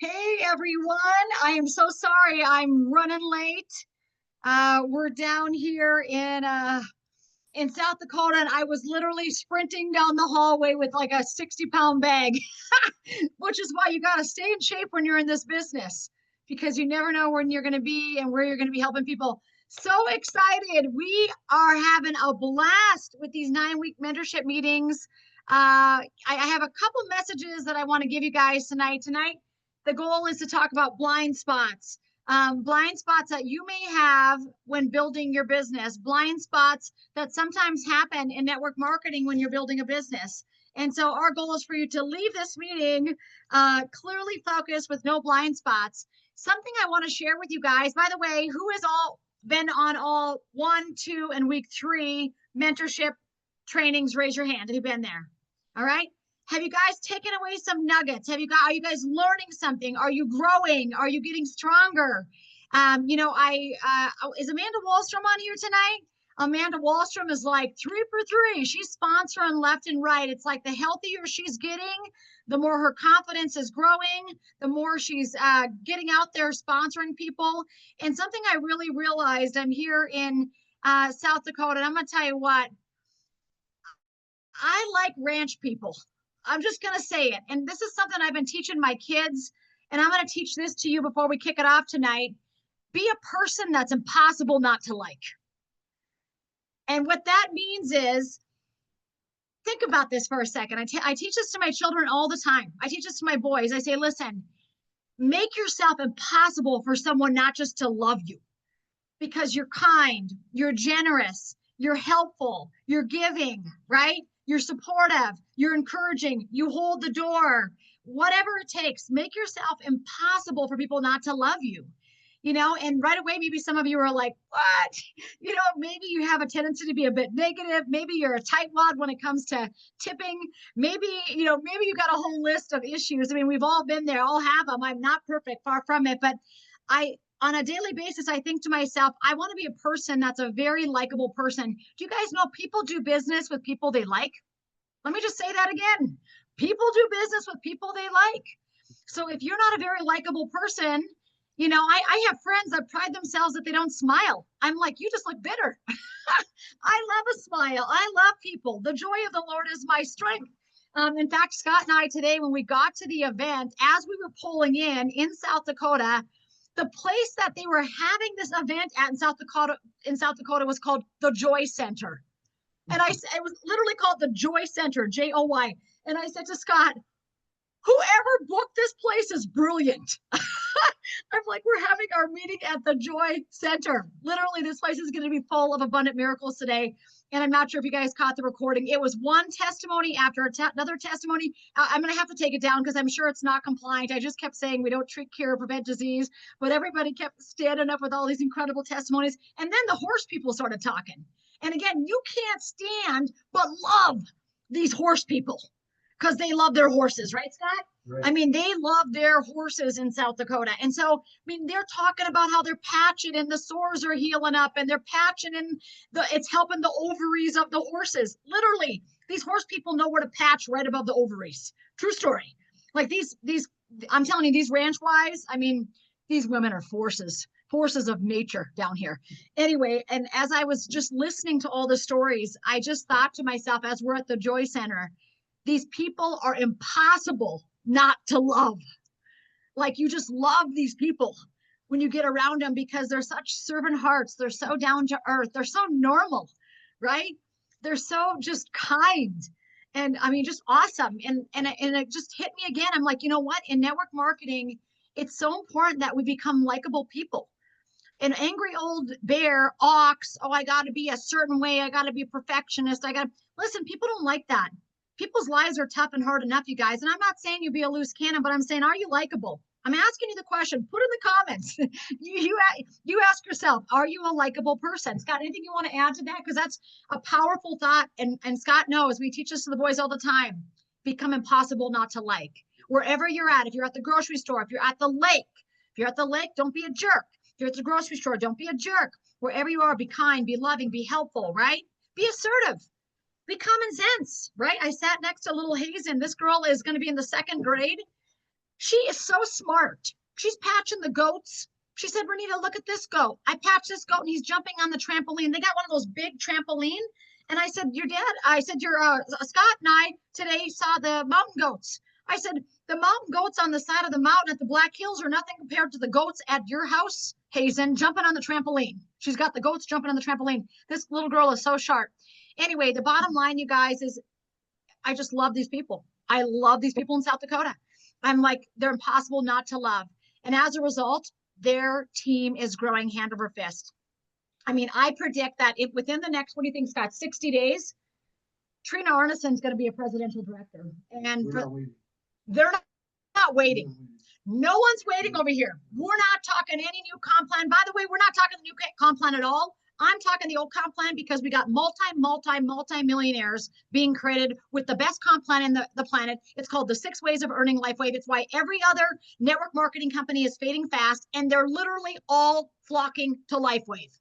Hey everyone, I am so sorry I'm running late. We're down here in South Dakota, and I was literally sprinting down the hallway with like a 60-pound bag, which is why you got to stay in shape when you're in this business because you never know when you're going to be and where you're going to be helping people. So excited. We are having a blast with these 9-week mentorship meetings. I have a couple messages that I want to give you guys tonight. Tonight, the goal is to talk about blind spots that you may have when building your business, blind spots that sometimes happen in network marketing when you're building a business. And so our goal is for you to leave this meeting clearly focused with no blind spots. Something I want to share with you guys, by the way, who has all been on all 1, 2, and week 3 mentorship trainings? Raise your hand. Have you been there? All right. Have you guys taken away some nuggets? Are you guys learning something? Are you growing? Are you getting stronger? Is Amanda Wallstrom on here tonight? Amanda Wallstrom is like 3 for 3. She's sponsoring left and right. It's like the healthier she's getting, the more her confidence is growing, the more she's getting out there sponsoring people. And something I really realized, I'm here in South Dakota, and I'm going to tell you what, I like ranch people. I'm just going to say it. And this is something I've been teaching my kids, and I'm going to teach this to you before we kick it off tonight. Be a person that's impossible not to like. And what that means is, think about this for a second. I teach this to my children all the time. I teach this to my boys. I say, listen, make yourself impossible for someone not just to love you, because you're kind, you're generous, you're helpful, you're giving, right? You're supportive, you're encouraging, you hold the door, whatever it takes. Make yourself impossible for people not to love you. And right away, maybe some of you are like, what? Maybe you have a tendency to be a bit negative. Maybe you're a tightwad when it comes to tipping. Maybe you got a whole list of issues. I mean, we've all been there, all have them. I'm not perfect, far from it. But on a daily basis, I think to myself, I want to be a person that's a very likable person. Do you guys know people do business with people they like? Let me just say that again. People do business with people they like. So if you're not a very likable person, I have friends that pride themselves that they don't smile. I'm like, you just look bitter. I love a smile. I love people. The joy of the Lord is my strength. In fact, Scott and I today, when we got to the event, as we were pulling in South Dakota, the place that they were having this event at in South Dakota was called the Joy Center. And it was literally called the Joy Center, Joy. And I said to Scott, whoever booked this place is brilliant. I'm like, we're having our meeting at the Joy Center. Literally, this place is going to be full of abundant miracles today. And I'm not sure if you guys caught the recording. It was one testimony after another testimony. I'm going to have to take it down because I'm sure it's not compliant. I just kept saying we don't treat, cure, or prevent disease. But everybody kept standing up with all these incredible testimonies. And then the horse people started talking. And again, you can't stand but love these horse people because they love their horses, right, Scott? Right. I mean, they love their horses in South Dakota. And so, I mean, they're talking about how they're patching and the sores are healing up and they're patching and it's helping the ovaries of the horses. Literally, these horse people know where to patch right above the ovaries. True story. Like these, I'm telling you, these ranch wives, I mean, these women are forces of nature down here. Anyway, and as I was just listening to all the stories, I just thought to myself, as we're at the Joy Center, these people are impossible not to love. Like you just love these people when you get around them because they're such servant hearts. They're so down to earth. They're so normal, right? They're so just kind. And I mean, just awesome. And it just hit me again. I'm like, you know what? In network marketing, it's so important that we become likable people. An angry old bear, ox, oh, I got to be a certain way. I got to be a perfectionist. Listen, people don't like that. People's lives are tough and hard enough, you guys. And I'm not saying you be a loose cannon, but I'm saying, are you likable? I'm asking you the question. Put in the comments. you ask yourself, are you a likable person? Scott, anything you want to add to that? Because that's a powerful thought. And Scott knows, we teach this to the boys all the time. Become impossible not to like. Wherever you're at, if you're at the grocery store, if you're at the lake, don't be a jerk. If you're at the grocery store, don't be a jerk. Wherever you are, be kind, be loving, be helpful, right? Be assertive. Be common sense, right? I sat next to little Hazen. This girl is going to be in the 2nd grade. She is so smart. She's patching the goats. She said, Renita, look at this goat. I patched this goat and he's jumping on the trampoline. They got one of those big trampoline. And I said, your dad, I said, your Scott and I today saw the mountain goats. I said, the mountain goats on the side of the mountain at the Black Hills are nothing compared to the goats at your house, Hazen, jumping on the trampoline. She's got the goats jumping on the trampoline. This little girl is so sharp. Anyway, the bottom line, you guys, is I just love these people. I love these people in South Dakota. I'm like, they're impossible not to love. And as a result, their team is growing hand over fist. I mean, I predict that if within the next, what do you think, Scott, 60 days, Trina Arneson's going to be a presidential director. And they're not waiting. No one's waiting over here. We're not talking any new comp plan. By the way, we're not talking the new comp plan at all. I'm talking the old comp plan because we got multi-millionaires being created with the best comp plan in the planet. It's called the 6 Ways of Earning LifeWave. It's why every other network marketing company is fading fast, and they're literally all flocking to LifeWave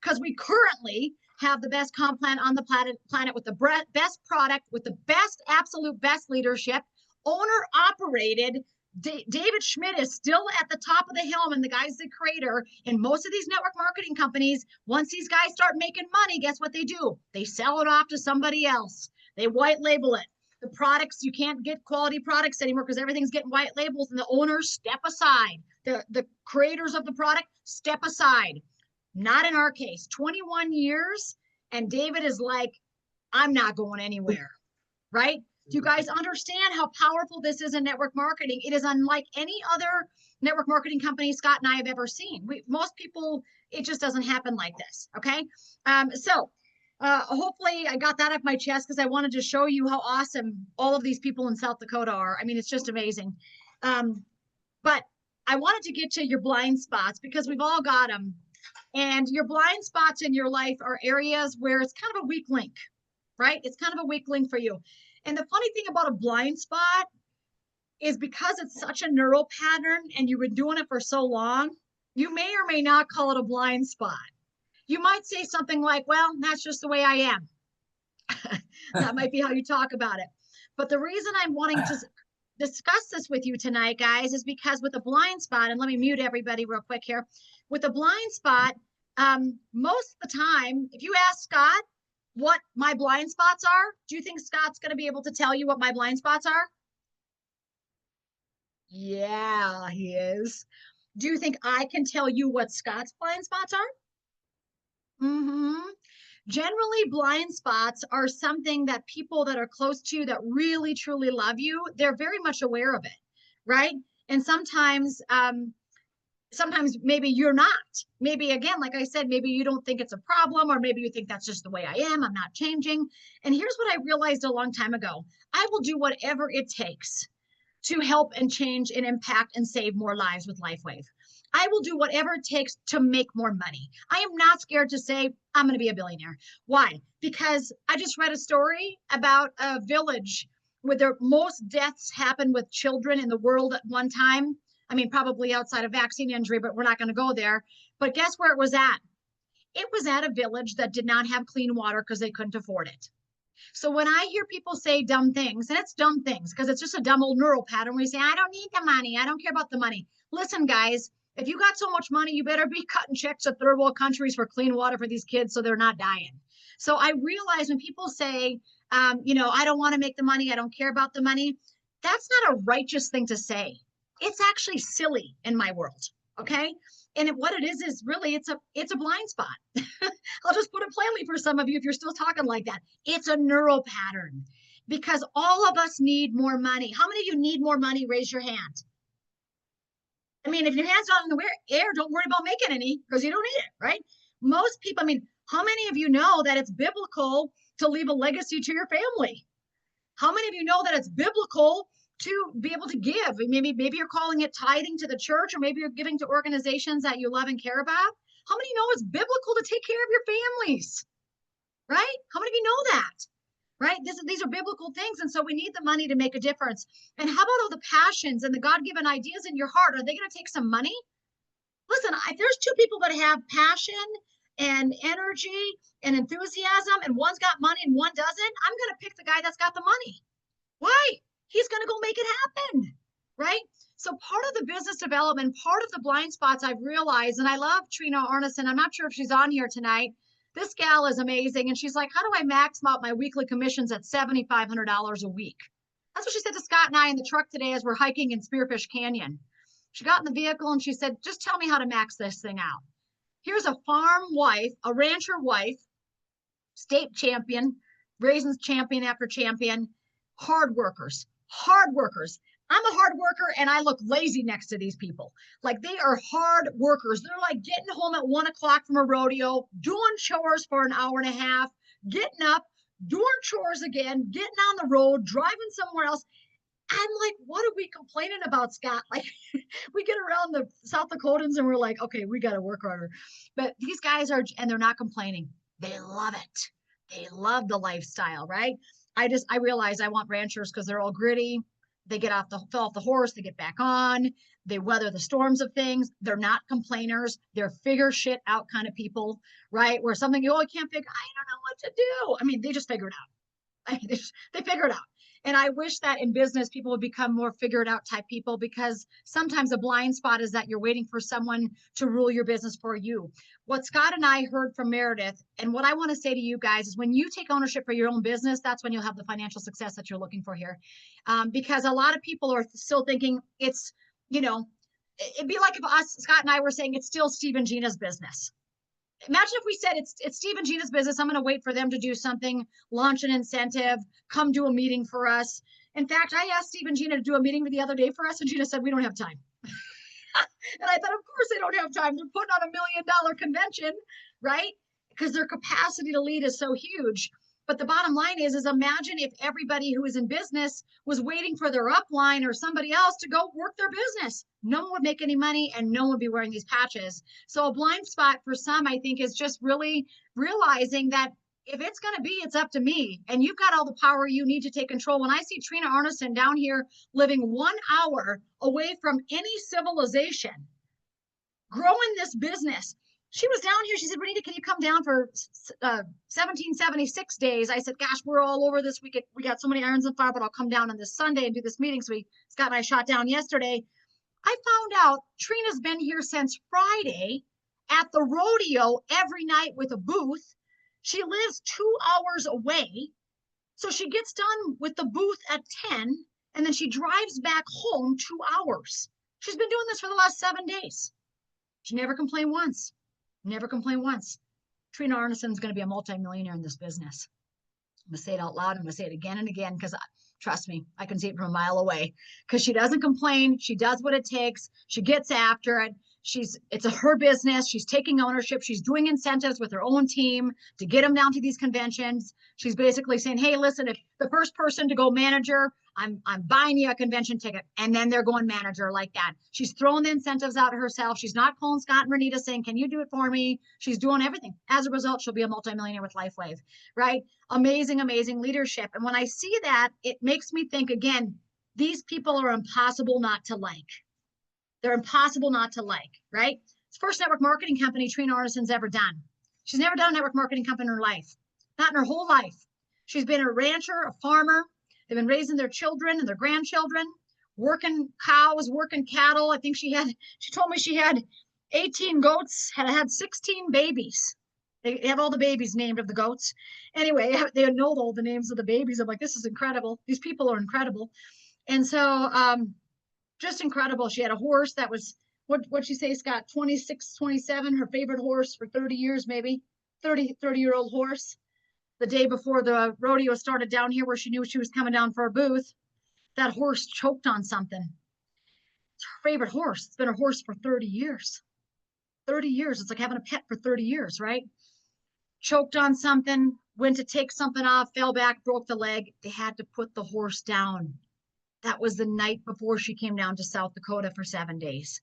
because we currently have the best comp plan on the planet with the best product, with the best, absolute best leadership, owner operated. David Schmidt is still at the top of the hill, and the guy's the creator. And most of these network marketing companies, once these guys start making money, guess what they do? They sell it off to somebody else. They white label it. The products, you can't get quality products anymore because everything's getting white labels, and the owners step aside. The creators of the product step aside. Not in our case. 21 years, and David is like, I'm not going anywhere, right? Do you guys understand how powerful this is in network marketing? It is unlike any other network marketing company Scott and I have ever seen. Most people, it just doesn't happen like this, okay? Hopefully I got that off my chest because I wanted to show you how awesome all of these people in South Dakota are. I mean, it's just amazing. But I wanted to get to your blind spots because we've all got them. And your blind spots in your life are areas where it's kind of a weak link, right? It's kind of a weak link for you. And the funny thing about a blind spot is because it's such a neural pattern and you've been doing it for so long, you may or may not call it a blind spot. You might say something like, well, that's just the way I am. That might be how you talk about it. But the reason I'm wanting to discuss this with you tonight, guys, is because with a blind spot, and let me mute everybody real quick here. With a blind spot, most of the time, if you ask Scott what my blind spots are, do you think Scott's going to be able to tell you what my blind spots are? Yeah, he is. Do you think I can tell you what Scott's blind spots are? Generally, blind spots are something that people that are close to you that really, truly love you, they're very much aware of it, right? And sometimes maybe you're not. Maybe, again, like I said, maybe you don't think it's a problem, or maybe you think that's just the way I am. I'm not changing. And here's what I realized a long time ago. I will do whatever it takes to help and change and impact and save more lives with LifeWave. I will do whatever it takes to make more money. I am not scared to say I'm going to be a billionaire. Why? Because I just read a story about a village where the most deaths happen with children in the world at one time. I mean, probably outside of vaccine injury, but we're not going to go there. But guess where it was at? It was at a village that did not have clean water because they couldn't afford it. So when I hear people say dumb things, and it's dumb things because it's just a dumb old neural pattern where you say, I don't need the money. I don't care about the money. Listen, guys, if you got so much money, you better be cutting checks to third world countries for clean water for these kids so they're not dying. So I realize when people say, I don't want to make the money, I don't care about the money, that's not a righteous thing to say. It's actually silly in my world, okay? And what it is really, it's a blind spot. I'll just put it plainly for some of you if you're still talking like that. It's a neural pattern because all of us need more money. How many of you need more money? Raise your hand. I mean, if your hand's not in the air, don't worry about making any because you don't need it, right? Most people, I mean, how many of you know that it's biblical to leave a legacy to your family? How many of you know that it's biblical to be able to give? Maybe you're calling it tithing to the church, or maybe you're giving to organizations that you love and care about. How many know it's biblical to take care of your families, right? How many of you know that, right? These are biblical things. And so we need the money to make a difference. And how about all the passions and the God-given ideas in your heart? Are they going to take some money? Listen, if there's two people that have passion and energy and enthusiasm, and one's got money and one doesn't, I'm going to pick the guy that's got the money. Why? He's going to go make it happen. right? So part of the business development, part of the blind spots I've realized, and I love Trina Arneson. I'm not sure if she's on here tonight. This gal is amazing. And she's like, how do I max out my weekly commissions at $7,500 a week? That's what she said to Scott and I in the truck today as we're hiking in Spearfish Canyon. She got in the vehicle and she said, just tell me how to max this thing out. Here's a farm wife, a rancher wife, state champion, raisins champion after champion, hard workers, hard workers. I'm a hard worker and I look lazy next to these people. Like they are hard workers. They're like getting home at 1 o'clock from a rodeo, doing chores for an hour and a half, getting up, doing chores again, getting on the road, driving somewhere else. I'm like, what are we complaining about, Scott? Like, we get around the South Dakotans and we're like, okay, we got to work harder. But these guys are, and they're not complaining. They love it. They love the lifestyle, right? I realize I want ranchers because they're all gritty. They fell off the horse, they get back on, they weather the storms of things. They're not complainers. They're figure shit out kind of people, right? Where something, I can't figure, I don't know what to do. I mean, they just figure it out. I mean, they figure it out. And I wish that in business, people would become more figured out type people, because sometimes a blind spot is that you're waiting for someone to rule your business for you. What Scott and I heard from Meredith, and what I want to say to you guys is when you take ownership for your own business, that's when you'll have the financial success that you're looking for here. Because a lot of people are still thinking it's, it'd be like if us, Scott and I were saying it's still Steve and Gina's business. Imagine if we said it's Steve and Gina's business. I'm going to wait for them to do something, launch an incentive, come do a meeting for us. In fact, I asked Steve and Gina to do a meeting the other day for us, and Gina said, we don't have time. And I thought, of course they don't have time. They're putting on $1 million convention, right? Because their capacity to lead is so huge. But the bottom line is imagine if everybody who is in business was waiting for their upline or somebody else to go work their business. No one would make any money and no one would be wearing these patches. So a blind spot for some, I think, is just really realizing that if it's going to be, it's up to me. And you've got all the power you need to take control. When I see Trina Arneson down here living 1 hour away from any civilization, growing this business, she was down here. She said, Renita, can you come down for 1776 days? I said, gosh, we're all over this. We got so many irons in fire, but I'll come down on this Sunday and do this meeting. So Scott and I shot down yesterday. I found out Trina's been here since Friday at the rodeo every night with a booth. She lives 2 hours away. So she gets done with the booth at 10, and then she drives back home 2 hours. She's been doing this for the last 7 days. She never complained once. Never complained once. Trina Arneson's going to be a multimillionaire in this business. I'm going to say it out loud. I'm going to say it again and again, because trust me, I can see it from a mile away, because she doesn't complain. She does what it takes. She gets after it. It's her business. She's taking ownership. She's doing incentives with her own team to get them down to these conventions. She's basically saying, hey, listen, if the first person to go manager, I'm buying you a convention ticket. And then they're going manager like that. She's throwing the incentives out herself. She's not calling Scott and Renita saying, can you do it for me? She's doing everything. As a result, she'll be a multimillionaire with LifeWave, right? Amazing, amazing leadership. And when I see that, it makes me think again, these people are impossible not to like. They're impossible not to like, right? It's the first network marketing company Trina Arneson's ever done. She's never done a network marketing company in her life, not in her whole life. She's been a rancher, a farmer. They've been raising their children and their grandchildren, working cows, working cattle. I think she told me she had 18 goats, had 16 babies. They have all the babies named of the goats. Anyway, they know all the names of the babies. I'm like, this is incredible. These people are incredible. And so, just incredible. She had a horse that was, what'd she say, Scott, 26, 27, her favorite horse for 30 years, maybe 30-year-old horse. The day before the rodeo started down here, where she knew she was coming down for a booth, that horse choked on something. It's her favorite horse. It's been her horse for 30 years. 30 years. It's like having a pet for 30 years, right? Choked on something, went to take something off, fell back, broke the leg. They had to put the horse down. That was the night before she came down to South Dakota for 7 days.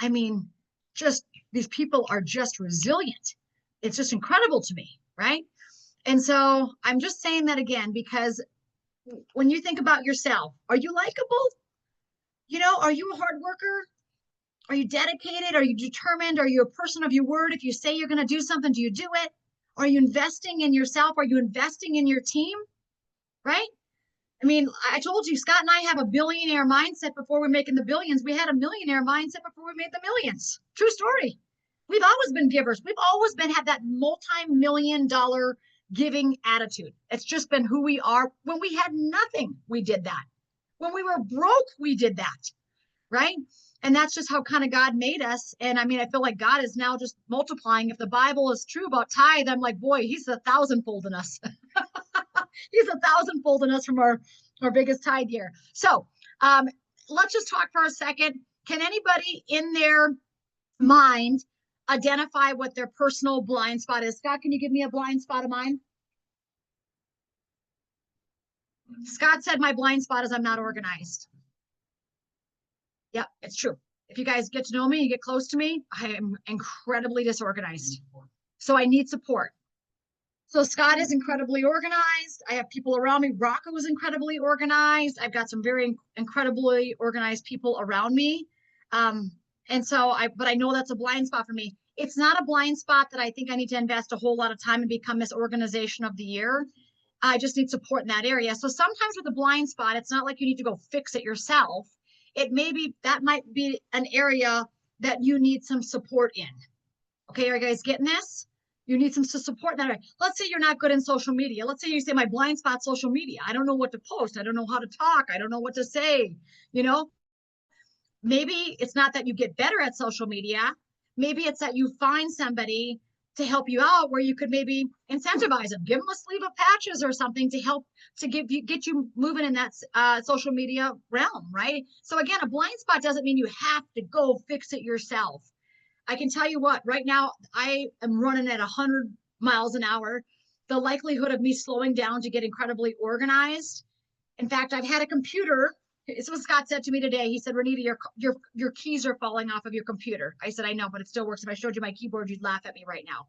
I mean, just these people are just resilient. It's just incredible to me, right? And so I'm just saying that again, because when you think about yourself, are you likable? Are you a hard worker? Are you dedicated? Are you determined? Are you a person of your word? If you say you're going to do something, do you do it? Are you investing in yourself? Are you investing in your team? Right? I mean, I told you, Scott and I have a billionaire mindset before we're making the billions. We had a millionaire mindset before we made the millions. True story. We've always been givers. We've always been had that multi-million-dollar giving attitude. It's just been who we are. When we had nothing, we did that. When we were broke, we did that, right? And that's just how kind of God made us. And I mean, I feel like God is now just multiplying. If the Bible is true about tithe, I'm like, boy, he's 1,000-fold in us. He's 1,000-fold in us from our biggest tithe year. So let's just talk for a second. Can anybody in their mind identify what their personal blind spot is? Scott, can you give me a blind spot of mine? Scott said my blind spot is I'm not organized. Yep, it's true. If you guys get to know me, you get close to me, I am incredibly disorganized. So I need support. So Scott is incredibly organized. I have people around me. Rocco is incredibly organized. I've got some very incredibly organized people around me. But I know that's a blind spot for me. It's not a blind spot that I think I need to invest a whole lot of time and become Miss Organization of the Year. I just need support in that area. So sometimes with a blind spot, it's not like you need to go fix it yourself. That might be an area that you need some support in. Okay, are you guys getting this? You need some support in that area. Let's say you're not good in social media. Let's say you say my blind spot social media. I don't know what to post. I don't know how to talk. I don't know what to say. Maybe it's not that you get better at social media. Maybe it's that you find somebody to help you out where you could maybe incentivize them, give them a sleeve of patches or something to help to get you moving in that social media realm, right? So again, a blind spot doesn't mean you have to go fix it yourself. I can tell you what, right now I am running at 100 miles an hour. The likelihood of me slowing down to get incredibly organized. In fact, I've had a computer. It's what Scott said to me today. He said, Renita, your keys are falling off of your computer. I said, I know, but it still works. If I showed you my keyboard, you'd laugh at me right now.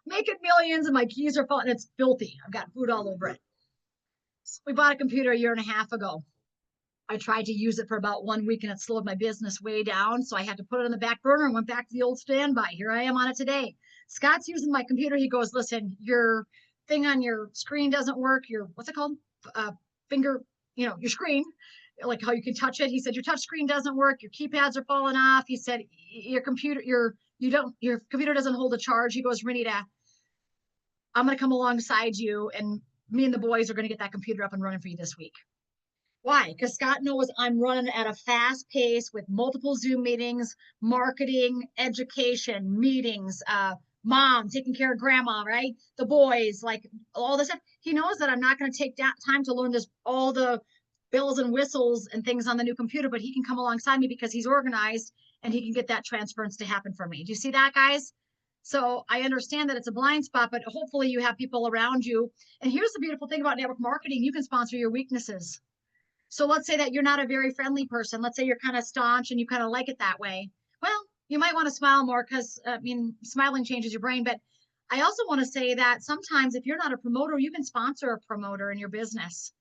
Making millions and my keys are falling. It's filthy. I've got food all over it. So we bought a computer a year and a half ago. I tried to use it for about 1 week and it slowed my business way down. So I had to put it on the back burner and went back to the old standby. Here I am on it today. Scott's using my computer. He goes, listen, your thing on your screen doesn't work. Your, what's it called? Finger, your screen, like how you can touch it. He said, your touch screen doesn't work. Your keypads are falling off. He said, your computer doesn't hold a charge. He goes, Renita, I'm going to come alongside you and me and the boys are going to get that computer up and running for you this week. Why? Because Scott knows I'm running at a fast pace with multiple Zoom meetings, marketing, education, meetings, mom, taking care of grandma, right? The boys, like all this stuff. He knows that I'm not going to take that time to learn all the bells and whistles and things on the new computer, but he can come alongside me because he's organized and he can get that transference to happen for me. Do you see that, guys? So I understand that it's a blind spot, but hopefully you have people around you. And here's the beautiful thing about network marketing. You can sponsor your weaknesses. So let's say that you're not a very friendly person. Let's say you're kind of staunch and you kind of like it that way. Well, you might want to smile more because, smiling changes your brain. But I also want to say that sometimes if you're not a promoter, you can sponsor a promoter in your business,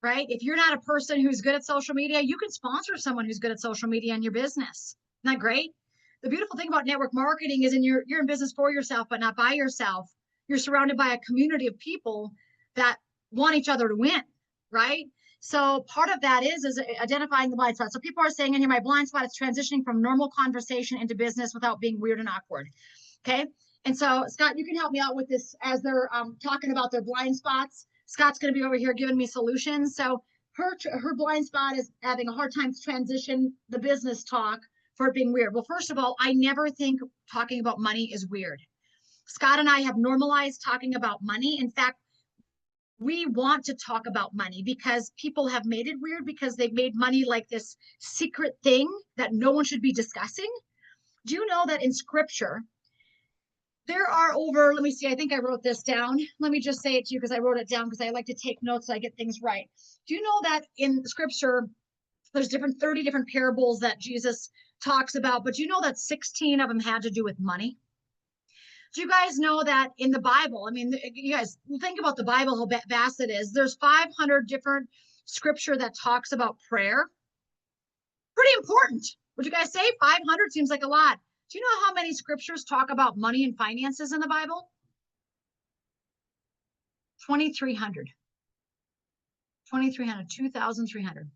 right? If you're not a person who's good at social media, you can sponsor someone who's good at social media in your business. Isn't that great? The beautiful thing about network marketing is you're in business for yourself, but not by yourself. You're surrounded by a community of people that want each other to win, right? So part of that is identifying the blind spot. So people are saying in here, my blind spot is transitioning from normal conversation into business without being weird and awkward. Okay. And so Scott, you can help me out with this as they're talking about their blind spots. Scott's going to be over here giving me solutions. So her blind spot is having a hard time to transition the business talk for it being weird. Well, first of all, I never think talking about money is weird. Scott and I have normalized talking about money. In fact, we want to talk about money because people have made it weird because they've made money like this secret thing that no one should be discussing. Do you know that in scripture, there are over, let me see, I think I wrote this down. Let me just say it to you because I wrote it down because I like to take notes so I get things right. Do you know that in scripture, there's 30 different parables that Jesus talks about, but do you know that 16 of them had to do with money? Do you guys know that in the Bible, I mean, you guys think about the Bible, how vast it is. There's 500 different scripture that talks about prayer. Pretty important. Would you guys say 500 seems like a lot? Do you know how many scriptures talk about money and finances in the Bible? 2,300. 2,300, 2,300.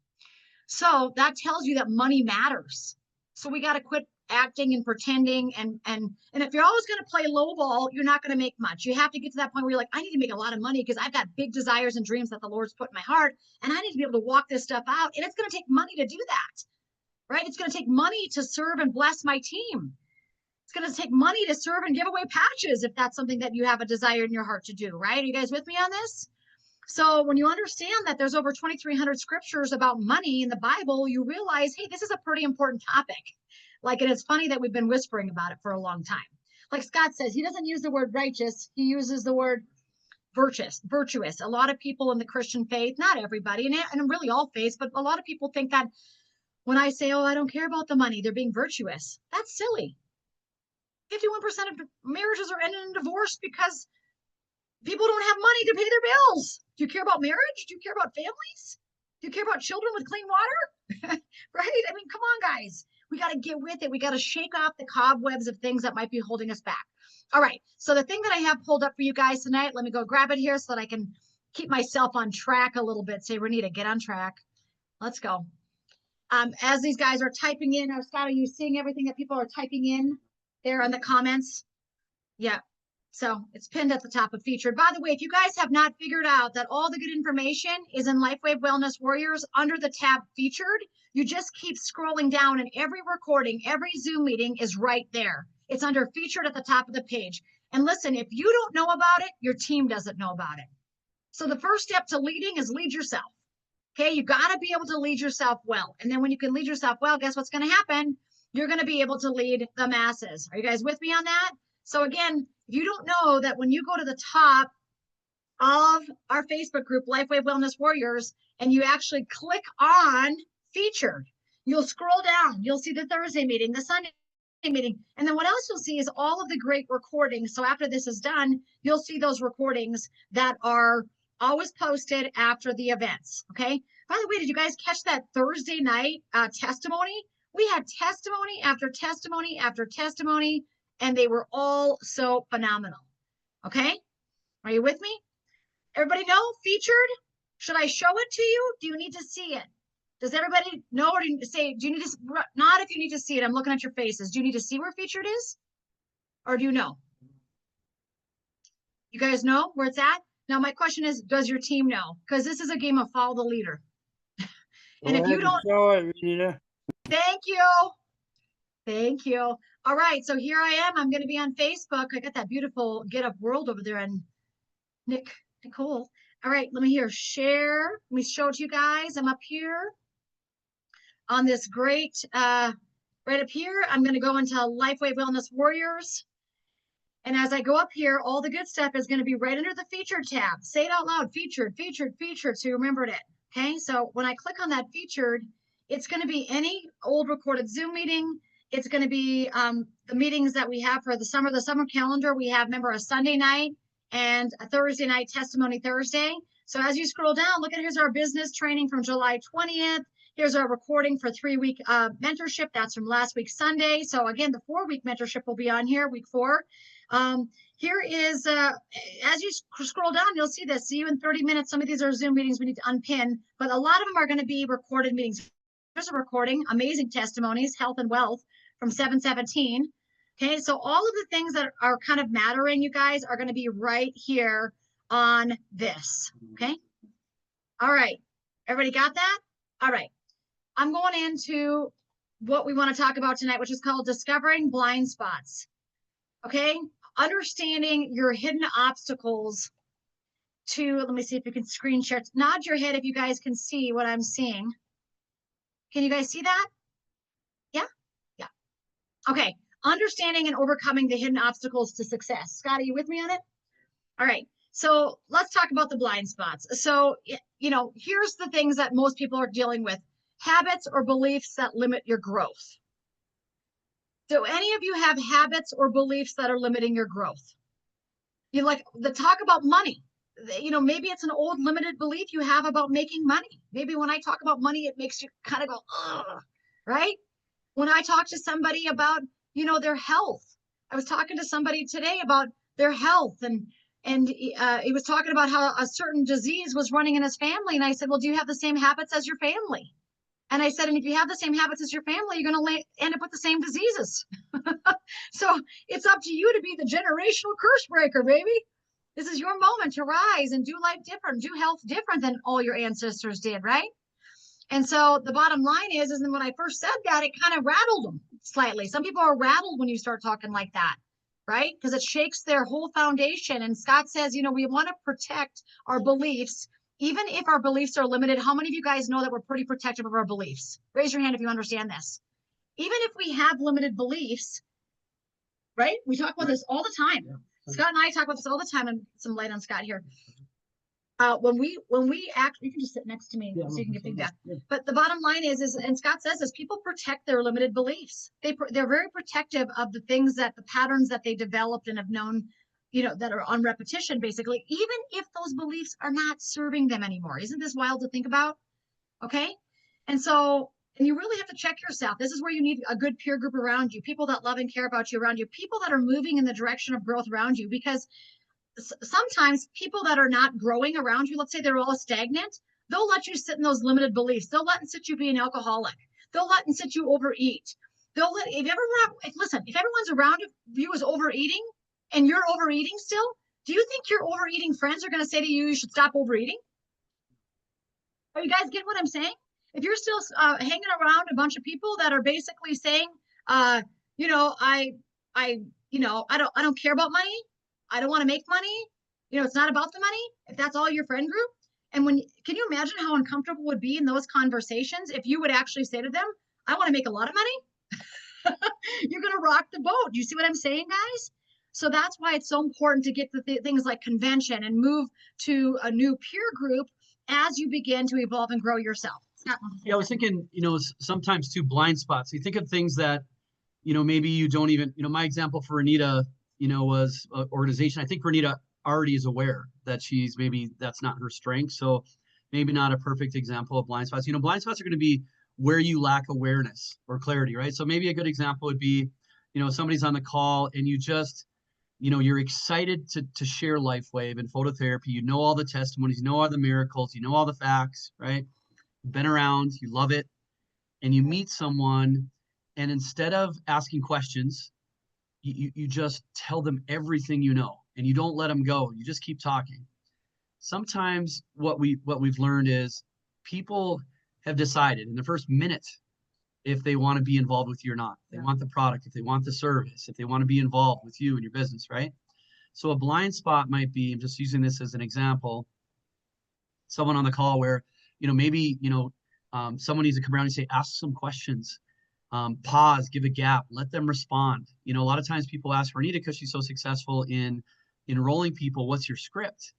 So that tells you that money matters. So we got to quit acting and pretending. And if you're always going to play low ball, you're not going to make much. You have to get to that point where you're like, I need to make a lot of money because I've got big desires and dreams that the Lord's put in my heart. And I need to be able to walk this stuff out. And it's going to take money to do that, right? It's going to take money to serve and bless my team. It's going to take money to serve and give away patches if that's something that you have a desire in your heart to do, right? Are you guys with me on this? So when you understand that there's over 2,300 scriptures about money in the Bible, you realize, hey, this is a pretty important topic. Like, and it's funny that we've been whispering about it for a long time. Like Scott says, he doesn't use the word righteous. He uses the word virtuous. A lot of people in the Christian faith, not everybody, and really all faiths, but a lot of people think that when I say, oh, I don't care about the money, they're being virtuous. That's silly. 51% of marriages are ending in divorce because people don't have money to pay their bills. Do you care about marriage? Do you care about families? Do you care about children with clean water? Right? I mean, come on, guys. We got to get with it. We got to shake off the cobwebs of things that might be holding us back. All right. So the thing that I have pulled up for you guys tonight, let me go grab it here so that I can keep myself on track a little bit. Say, Renita, get on track. Let's go. As these guys are typing in, Scott, are you seeing everything that people are typing in there in the comments? Yeah. So it's pinned at the top of featured. By the way, if you guys have not figured out that all the good information is in LifeWave Wellness Warriors under the tab featured, you just keep scrolling down and every recording, every Zoom meeting is right there. It's under featured at the top of the page. And listen, if you don't know about it, your team doesn't know about it. So the first step to leading is lead yourself. Okay, you got to be able to lead yourself well. And then when you can lead yourself well, guess what's going to happen? You're going to be able to lead the masses. Are you guys with me on that? So again, if you don't know that when you go to the top of our Facebook group, LifeWave Wellness Warriors, and you actually click on featured, you'll scroll down. You'll see the Thursday meeting, the Sunday meeting. And then what else you'll see is all of the great recordings. So after this is done, you'll see those recordings that are always posted after the events. Okay. By the way, did you guys catch that Thursday night testimony? We had testimony after testimony after testimony, and they were all so phenomenal. Okay. Are you with me? Everybody know featured? Should I show it to you? Do you need to see it? Does everybody know, or do you say, do you need to, not if you need to see it, I'm looking at your faces. Do you need to see where featured is? Or do you know? You guys know where it's at? Now, my question is, does your team know? Because this is a game of follow the leader. And if you don't show it, Renita. Thank you. Thank you. All right. So here I am. I'm going to be on Facebook. I got that beautiful Get Up World over there and Nicole. All right. Let me here share. Let me show it to you guys. I'm up here on this great, right up here. I'm going to go into LifeWave Wellness Warriors. And as I go up here, all the good stuff is going to be right under the featured tab. Say it out loud. Featured, featured, featured. So you remembered it. Okay. So when I click on that featured, it's going to be any old recorded Zoom meeting. It's going to be the meetings that we have for the summer calendar. We have, remember, a Sunday night and a Thursday night testimony Thursday. So as you scroll down, look at, here's our business training from July 20th. Here's our recording for 3-week mentorship. That's from last week, Sunday. So again, the 4-week mentorship will be on here, week 4. Here is, as you scroll down, you'll see this. See you in 30 minutes. Some of these are Zoom meetings we need to unpin, but a lot of them are going to be recorded meetings. Here's a recording, amazing testimonies, health and wealth from 7/17. Okay, so all of the things that are kind of mattering, you guys, are going to be right here on this. Okay. All right. Everybody got that? All right. I'm going into what we want to talk about tonight, which is called discovering blind spots. Okay. Understanding your hidden obstacles to, let me see if you can screen share. Nod your head if you guys can see what I'm seeing. Can you guys see that? Yeah? Yeah. Okay. Understanding and overcoming the hidden obstacles to success. Scott, are you with me on it? All right. So let's talk about the blind spots. So, here's the things that most people are dealing with. Habits or beliefs that limit your growth. Do any of you have habits or beliefs that are limiting your growth? You like the talk about money. Maybe it's an old limited belief you have about making money. Maybe when I talk about money, it makes you kind of go, ugh, right? When I talk to somebody about, their health, I was talking to somebody today about their health and, And he was talking about how a certain disease was running in his family. And I said, well, do you have the same habits as your family? And I said, and if you have the same habits as your family, you're going to end up with the same diseases. So it's up to you to be the generational curse breaker, baby. This is your moment to rise and do life different, do health different than all your ancestors did, right? And so the bottom line is that when I first said that, it kind of rattled them slightly. Some people are rattled when you start talking like that, right? Because it shakes their whole foundation. And Scott says, you know, we want to protect our beliefs, even if our beliefs are limited. How many of you guys know that we're pretty protective of our beliefs? Raise your hand if you understand this. Even if we have limited beliefs, right? We talk about this all the time. Yeah. Scott and I talk about this all the time, and some light on Scott here. When we act, you can just sit next to me so you can get feedback. Yeah. But the bottom line is, and Scott says this, people protect their limited beliefs. They're very protective of the things that the patterns that they developed and have known, you know, that are on repetition, basically, even if those beliefs are not serving them anymore. Isn't this wild to think about? Okay. And so, and you really have to check yourself. This is where you need a good peer group around you, people that love and care about you around you, people that are moving in the direction of growth around you, because sometimes people that are not growing around you, let's say they're all stagnant, they'll let you sit in those limited beliefs. They'll let and sit you be an alcoholic. They'll let and sit you overeat. They'll let, if everyone's around you is overeating and you're overeating still, do you think your overeating friends are going to say to you, you should stop overeating? Are you guys getting what I'm saying? If you're still hanging around a bunch of people that are basically saying, you know, I don't care about money. I don't want to make money. You know, it's not about the money. If that's all your friend group. And can you imagine how uncomfortable it would be in those conversations if you would actually say to them, I want to make a lot of money. You're going to rock the boat. Do you see what I'm saying, guys? So that's why it's so important to get the things like convention and move to a new peer group as you begin to evolve and grow yourself. Yeah, I was thinking, you know, sometimes too blind spots. You think of things that, you know, maybe you don't even, you know, my example for Renita, you know, was organization. I think Renita already is aware that maybe that's not her strength. So maybe not a perfect example of blind spots. You know, blind spots are going to be where you lack awareness or clarity, right? So maybe a good example would be, you know, somebody's on the call and you just, you know, you're excited to share LifeWave and phototherapy. You know all the testimonies, you know all the miracles, you know all the facts, right? You've been around, you love it, and you meet someone, and instead of asking questions, you just tell them everything you know, and you don't let them go. You just keep talking. Sometimes what we've learned is people have decided in the first minute if they want to be involved with you or not. If they want the product, if they want the service, if they want to be involved with you and your business, right? So a blind spot might be, I'm just using this as an example, someone on the call where, you know, maybe, you know, someone needs to come around and say, ask some questions, pause, give a gap, let them respond. You know, a lot of times people ask Renita because she's so successful in enrolling people, what's your script?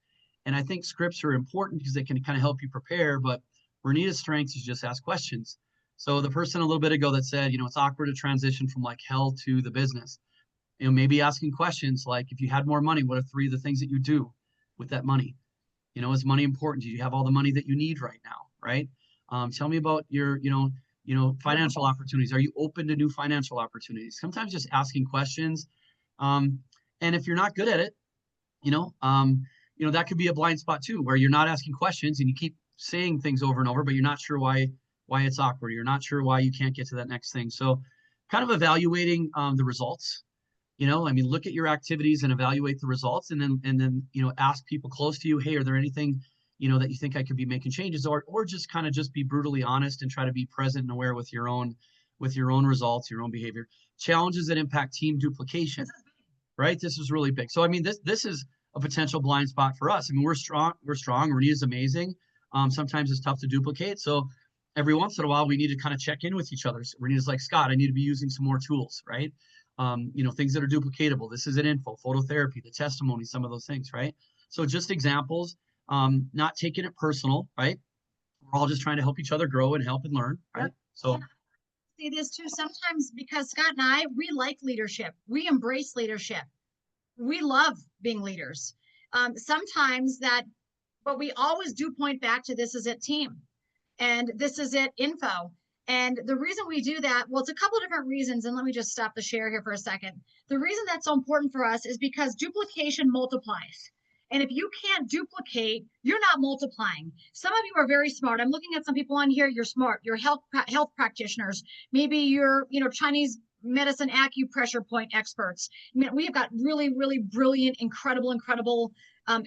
And I think scripts are important because they can kind of help you prepare, but Renita's strength is just ask questions. So the person a little bit ago that said, you know, it's awkward to transition from like hell to the business. You know, maybe asking questions like, if you had more money, what are 3 of the things that you do with that money? You know, is money important? Do you have all the money that you need right now? Right? Tell me about your, you know, financial opportunities. Are you open to new financial opportunities? Sometimes just asking questions. And if you're not good at it, you know, that could be a blind spot too, where you're not asking questions and you keep saying things over and over, but you're not sure why it's awkward. You're not sure why you can't get to that next thing. So kind of evaluating the results. You know, I mean, look at your activities and evaluate the results, and then, you know, ask people close to you, hey, are there anything, you know, that you think I could be making changes, or just kind of just be brutally honest and try to be present and aware with your own results, your own behavior. Challenges that impact team duplication, right? This is really big. So I mean, this is a potential blind spot for us. I mean, we're strong. Renita's amazing. Sometimes it's tough to duplicate. So every once in a while, we need to kind of check in with each other. So Renita's like, Scott, I need to be using some more tools, right? You know, things that are duplicatable. This is an info, phototherapy, the testimony, some of those things, right? So just examples, not taking it personal, right? We're all just trying to help each other grow and help and learn, right? Yep. So see this too, sometimes because Scott and I, we like leadership. We embrace leadership. We love being leaders. Sometimes but we always do point back to this is it team and this is it info. And the reason we do that, well, it's a couple of different reasons. And let me just stop the share here for a second. The reason that's so important for us is because duplication multiplies. And if you can't duplicate, you're not multiplying. Some of you are very smart. I'm looking at some people on here. You're smart. You're health practitioners. Maybe you're, Chinese medicine acupressure point experts. I mean, we have got really, really brilliant, incredible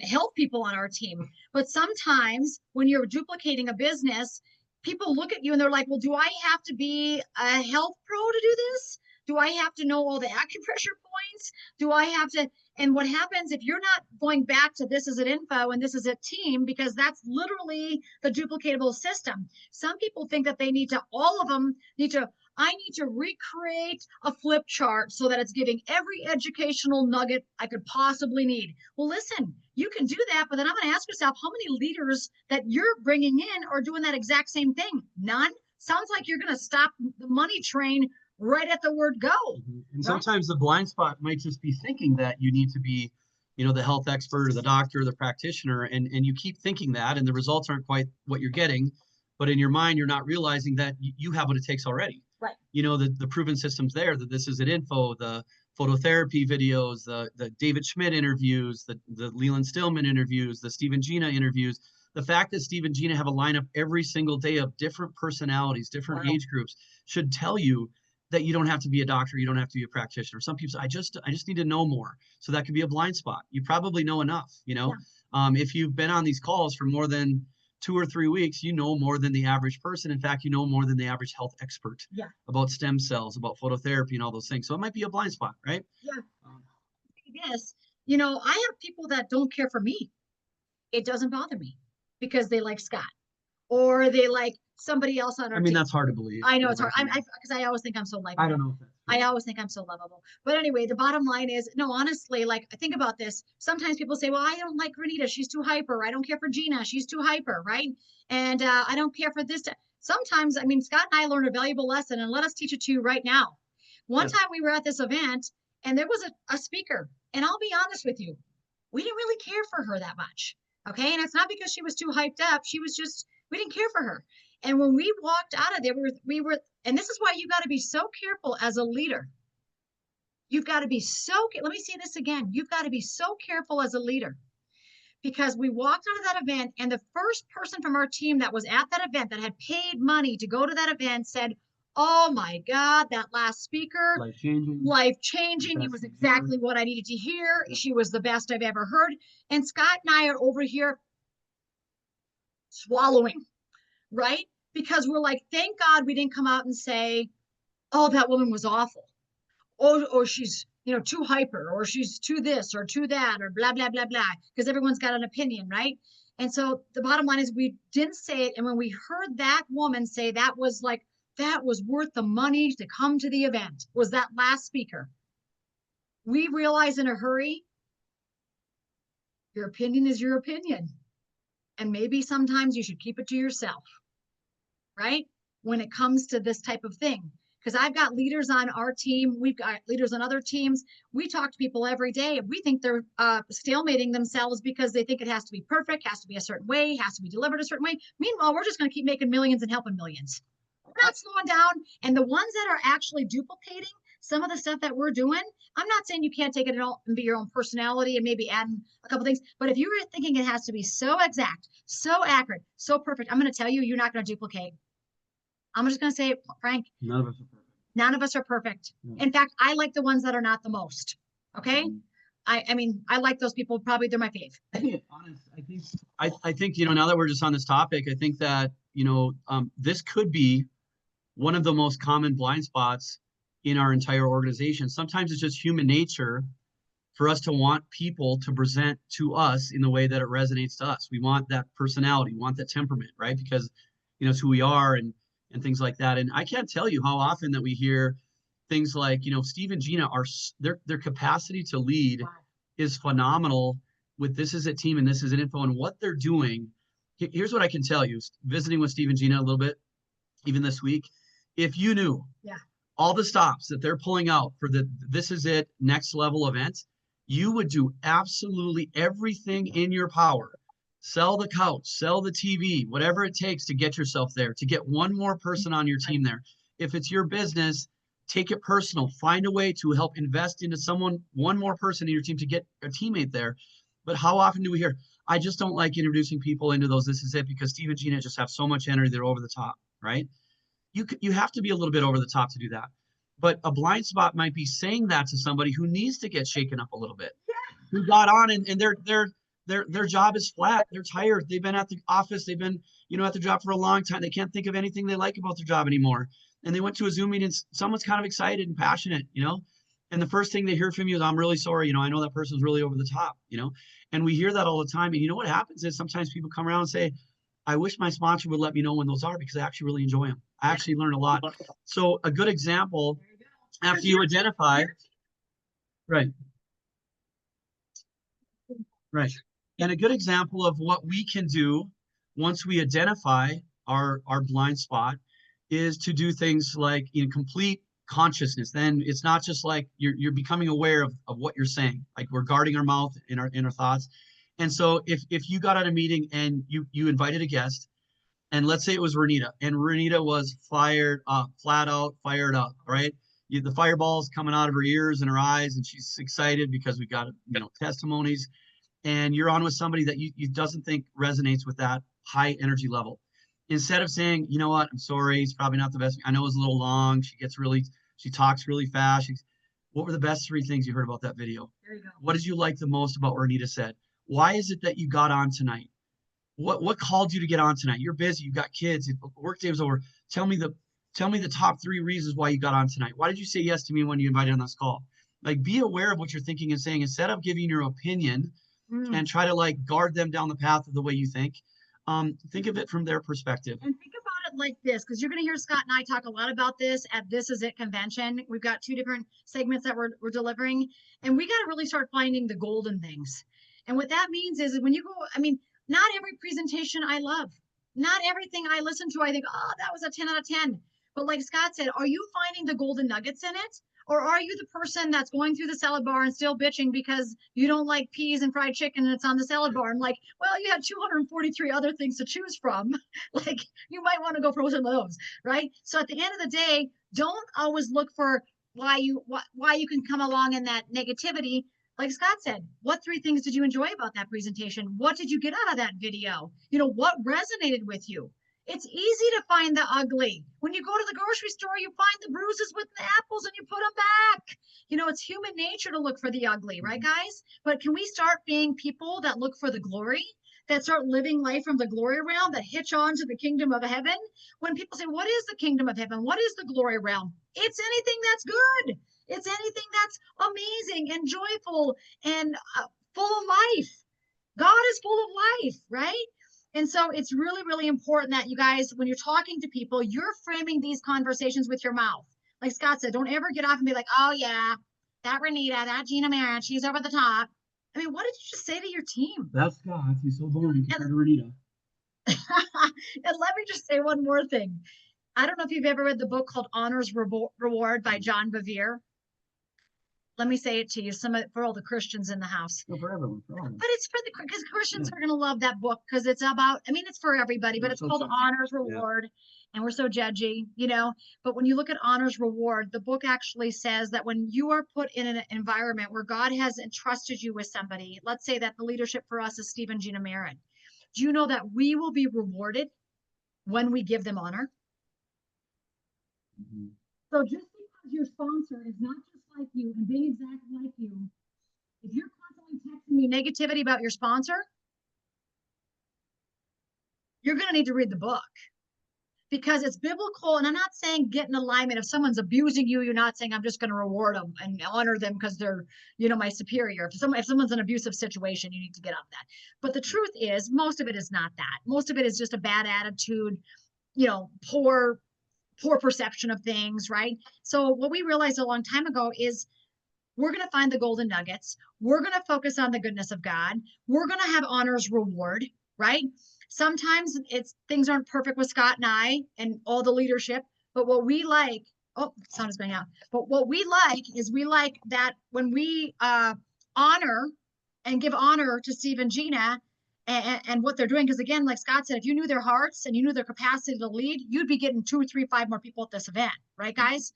health people on our team. But sometimes when you're duplicating a business, people look at you and they're like, well, do I have to be a health pro to do this? Do I have to know all the acupressure points? Do I have to? And what happens if you're not going back to this is an info and this is a team, because that's literally the duplicatable system. Some people think that they need to, all of them need to, I need to recreate a flip chart so that it's giving every educational nugget I could possibly need. Well, listen, you can do that, but then I'm going to ask yourself, how many leaders that you're bringing in are doing that exact same thing? None. Sounds like you're going to stop the money train right at the word go. And sometimes the blind spot might just be thinking that you need to be, the health expert or the doctor or the practitioner, and you keep thinking that, and the results aren't quite what you're getting, but in your mind you're not realizing that you have what it takes already. Right. The proven systems there, that this is an info, the phototherapy videos, the David Schmidt interviews, the Leland Stillman interviews, the Steve and Gina interviews. The fact that Steve and Gina have a lineup every single day of different personalities, different age groups, should tell you that you don't have to be a doctor, you don't have to be a practitioner. Some people say, I just need to know more. So that could be a blind spot. You probably know enough, if you've been on these calls for more than 2 or 3 weeks, you know more than the average person. In fact, you know more than the average health expert about stem cells, about phototherapy and all those things. So it might be a blind spot, right? Yeah. Yes. I have people that don't care for me. It doesn't bother me because they like Scott or they like somebody else on our team. That's hard to believe. I know it's hard. Because I always think I'm so likable. I don't know if that's true. I always think I'm so lovable. But anyway, the bottom line is, no, honestly, like, think about this. Sometimes people say, well, I don't like Renita. She's too hyper. I don't care for Gina. She's too hyper, right? And I don't care for this. Sometimes, Scott and I learned a valuable lesson, and let us teach it to you right now. One time we were at this event, and there was a speaker. And I'll be honest with you, we didn't really care for her that much. Okay. And it's not because she was too hyped up. She was just, we didn't care for her. And when we walked out of there, we were, and this is why you got to be so careful as a leader. You've got to be let me say this again. You've got to be so careful as a leader, because we walked out of that event and the first person from our team that was at that event that had paid money to go to that event said, oh my God, that last speaker, life-changing. It was exactly what I needed to hear. She was the best I've ever heard. And Scott and I are over here swallowing, right? Because we're like, thank God we didn't come out and say, oh, that woman was awful. Or she's, too hyper, or she's too this or too that, or blah, blah, blah, blah. Because everyone's got an opinion, right? And so the bottom line is we didn't say it. And when we heard that woman say that was worth the money to come to the event, was that last speaker, we realized in a hurry, your opinion is your opinion. And maybe sometimes you should keep it to yourself, right? When it comes to this type of thing. Because I've got leaders on our team. We've got leaders on other teams. We talk to people every day. We think they're stalemating themselves because they think it has to be perfect, has to be a certain way, has to be delivered a certain way. Meanwhile, we're just going to keep making millions and helping millions. We're not slowing down. And the ones that are actually duplicating some of the stuff that we're doing, I'm not saying you can't take it all and be your own personality and maybe add a couple things. But if you're thinking it has to be so exact, so accurate, so perfect, I'm going to tell you, you're not going to duplicate. I'm just going to say it, Frank. None of us are perfect. None of us are perfect. No. In fact, I like the ones that are not the most. Okay. Mm-hmm. I like those people. Probably they're my fave. I think, now that we're just on this topic, I think that, this could be one of the most common blind spots in our entire organization. Sometimes it's just human nature for us to want people to present to us in the way that it resonates to us. We want that personality, we want that temperament, right? Because, it's who we are and things like that. And I can't tell you how often that we hear things like, Steve and Gina their capacity to lead is phenomenal with this is a team and this is an info and what they're doing. Here's what I can tell you, visiting with Steve and Gina a little bit, even this week, if you knew all the stops that they're pulling out for the this is it next level event, you would do absolutely everything in your power. Sell the couch, sell the TV, whatever it takes to get yourself there, to get one more person on your team there. If it's your business, take it personal. Find a way to help invest into one more person in your team to get a teammate there. But how often do we hear, I just don't like introducing people into those. This is it because Steve and Gina just have so much energy. They're over the top, right? You have to be a little bit over the top to do that. But a blind spot might be saying that to somebody who needs to get shaken up a little bit, who got on and their job is flat. They're tired. They've been at the office. They've been, at the job for a long time. They can't think of anything they like about their job anymore. And they went to a Zoom meeting and someone's kind of excited and passionate, and the first thing they hear from you is, I'm really sorry. I know that person's really over the top, and we hear that all the time. And you know what happens is sometimes people come around and say, I wish my sponsor would let me know when those are because I actually really enjoy them. I actually learn a lot. So a good example, after you identify, right. Right. And a good example of what we can do once we identify our blind spot is to do things like in complete consciousness. Then it's not just like you're becoming aware of what you're saying, like we're guarding our mouth in our thoughts. And so if you got at a meeting and you invited a guest, and let's say it was Renita, and Renita was fired up, flat out fired up, right? The fireball's coming out of her ears and her eyes, and she's excited because we got testimonies, and you're on with somebody that you doesn't think resonates with that high energy level. Instead of saying, you know what, I'm sorry, it's probably not the best. I know it's a little long. She talks really fast. What were the best 3 things you heard about that video? There you go. What did you like the most about what Renita said? Why is it that you got on tonight? What called you to get on tonight? You're busy. You've got kids. Work day was over. Tell me the top 3 reasons why you got on tonight. Why did you say yes to me when you invited on this call? Like, be aware of what you're thinking and saying instead of giving your opinion and try to like guard them down the path of the way you think. Think of it from their perspective. And think about it like this, because you're going to hear Scott and I talk a lot about this at This Is It convention. We've got 2 different segments that we're delivering, and we got to really start finding the golden things. And what that means is when you go, not every presentation I love, not everything I listen to, I think, oh, that was a 10 out of 10. But like Scott said, are you finding the golden nuggets in it? Or are you the person that's going through the salad bar and still bitching because you don't like peas and fried chicken and it's on the salad bar? And like, well, you have 243 other things to choose from. Like, you might want to go for some of those, right? So at the end of the day, don't always look for why you can come along in that negativity. Like Scott said, what 3 things did you enjoy about that presentation? What did you get out of that video? What resonated with you? It's easy to find the ugly. When you go to the grocery store, you find the bruises with the apples and you put them back. It's human nature to look for the ugly, right, guys? But can we start being people that look for the glory, that start living life from the glory realm, that hitch on to the kingdom of heaven? When people say, what is the kingdom of heaven? What is the glory realm? It's anything that's good. It's anything that's amazing and joyful and full of life. God is full of life, right? And so it's really, really important that you guys, when you're talking to people, you're framing these conversations with your mouth. Like Scott said, don't ever get off and be like, oh yeah, that Renita, that Gina Marin, she's over the top. What did you just say to your team? That's Scott. He's so boring compared to Renita. And let me just say one more thing. I don't know if you've ever read the book called Honor's Reward by John Bevere. Let me say it to you, for all the Christians in the house. No, for everyone. But it's because Christians are going to love that book because it's about, it's for everybody, but it's called Honor's Reward. And we're so judgy, But when you look at Honor's Reward, the book actually says that when you are put in an environment where God has entrusted you with somebody, let's say that the leadership for us is Steve and Gina Marin. Do you know that we will be rewarded when we give them honor? Mm-hmm. So just because your sponsor is not just like you and being exactly like you, if you're constantly texting me negativity about your sponsor, you're going to need to read the book because it's biblical. And I'm not saying get in alignment. If someone's abusing you, you're not saying I'm just going to reward them and honor them because they're, my superior. If someone's in an abusive situation, you need to get off that. But the truth is, most of it is not that. Most of it is just a bad attitude, poor perception of things, right? So what we realized a long time ago is we're going to find the golden nuggets. We're going to focus on the goodness of God. We're going to have Honor's Reward, right? Sometimes things aren't perfect with Scott and I and all the leadership, but what we like, sound is going out. But what we like is we like that when we honor and give honor to Steve and Gina and what they're doing, because again, like Scott said, if you knew their hearts and you knew their capacity to lead, you'd be getting 2, 3, 5 more people at this event, right, guys?